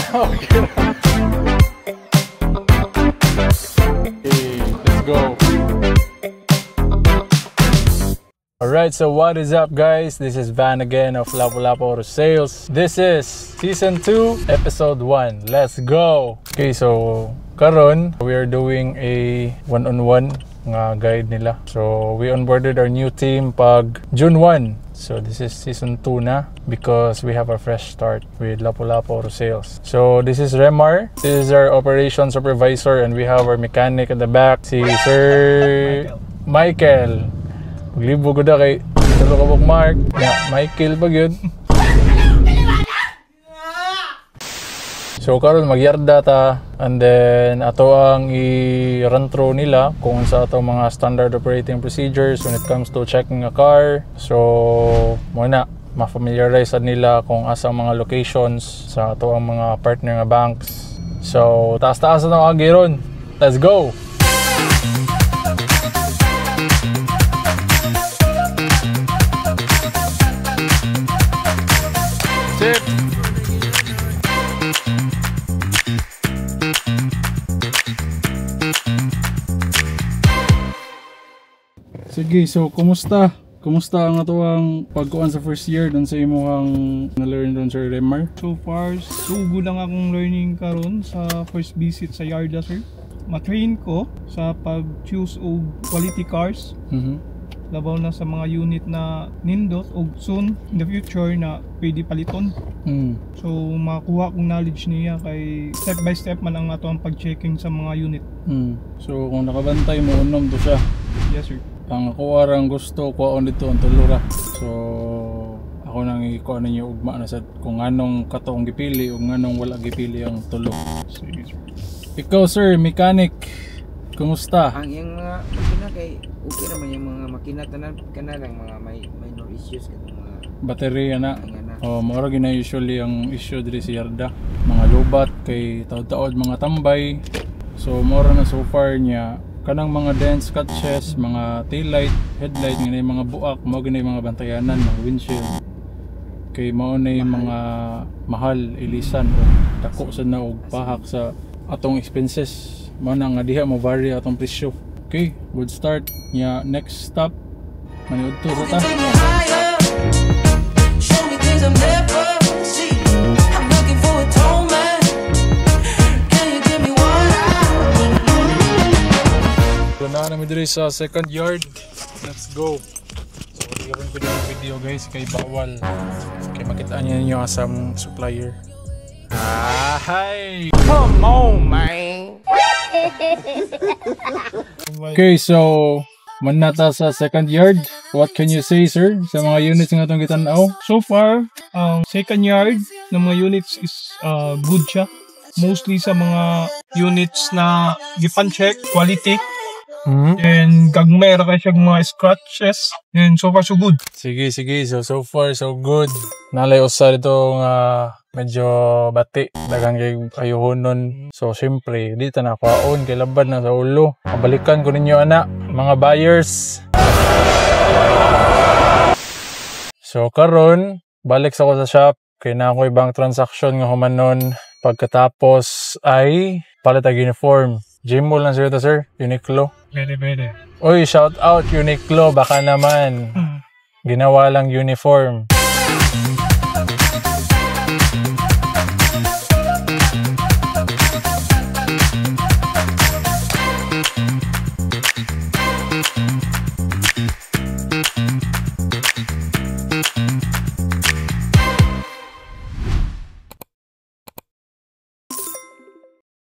Okay, let's go. Alright, so what is up guys? This is Van again of Lapu-Lapu Auto Sales. This is Season 2, Episode 1. Let's go! Okay, so karon we are doing a one-on-one nga guide nila. So we onboarded our new team pag June 1. So this is Season 2 na because we have a fresh start with Lapu-Lapu Auto Sales. So this is Remar. This is our operations supervisor and we have our mechanic at the back, si Sir Michael. Maglibo ko na kay Tulo ka bok Mark. Michael pag yun. So karon magyarda ta and then ato ang i-run through nila kung sa ato mga standard operating procedures when it comes to checking a car. So muna ma-familiarize nila kung asa mga locations sa ato ang mga partner nga banks. So taas-taas na ang agiron. Let's go! Sige, so kumusta? Kumusta ang ato ang pagkuan sa first year doon sa imong na-learn doon Sir Remar? So far, sugo lang akong learning karon sa first visit sa Yarda, sir. Ma-train ko sa pag-choose og quality cars. Labaw na sa mga unit na nindot o soon in the future na pwede paliton. So makuha kong knowledge niya kay step by step man ang ato ang pag-checking sa mga unit. So kung nakabantay mo unom to siya. Yes sir. Ang ako arang gusto ko on dito ang tulura. So ako nang ikuha ninyo ugma na sa kung anong katong gipili o anong wala gipili ang tulo. Sige sir. Ikaw sir, mechanic. Kumusta? Ang yung mga makina kay okay naman yung mga makina tanan kana lang mga minor issues katong mga Baterya na. Oh, mura gina usually ang issue diri sa Yarda. Mga lubat kay taod-taod mga tambay. So mura na so far niya kanang mga dents, scratches, mga tail light, headlight, nga mga buak, mao gina mga bantayanan, mga windshield. Kay mao na mga mahal ilisan o dako sa na og pahak sa atong expenses. Mao na nga diha mo vary atong presyo. Okay, good start. Nya next stop maniud to sa ta. Na namin diri sa second yard. Let's go. So gawin ko din ang video guys kay bawal. Kay makitaan niyo ninyo asam supplier. Hi! Come on, man! Okay, so manata sa second yard. What can you say, sir, sa mga units nga itong gitanaw? So far, second yard ng mga units is good siya. Mostly sa mga units na gipan check, quality. And gagmay ra kay siya mga scratches. And so far so good. Sige. So far so good. Nalay usa dito nga medyo bati. Daghang kay ayuhonon. So syempre, dito na kwaon kay laban na sa ulo. Mabalikan ko ninyo ana, mga buyers. So karon, balik sa ko sa shop kay na ako ibang transaction nga humanon. Pagkatapos ay palit ang uniform. Gym lang sir ito sir, Uniqlo. Pwede. Uy, shout out Uniqlo, baka naman. Ginawa lang uniform.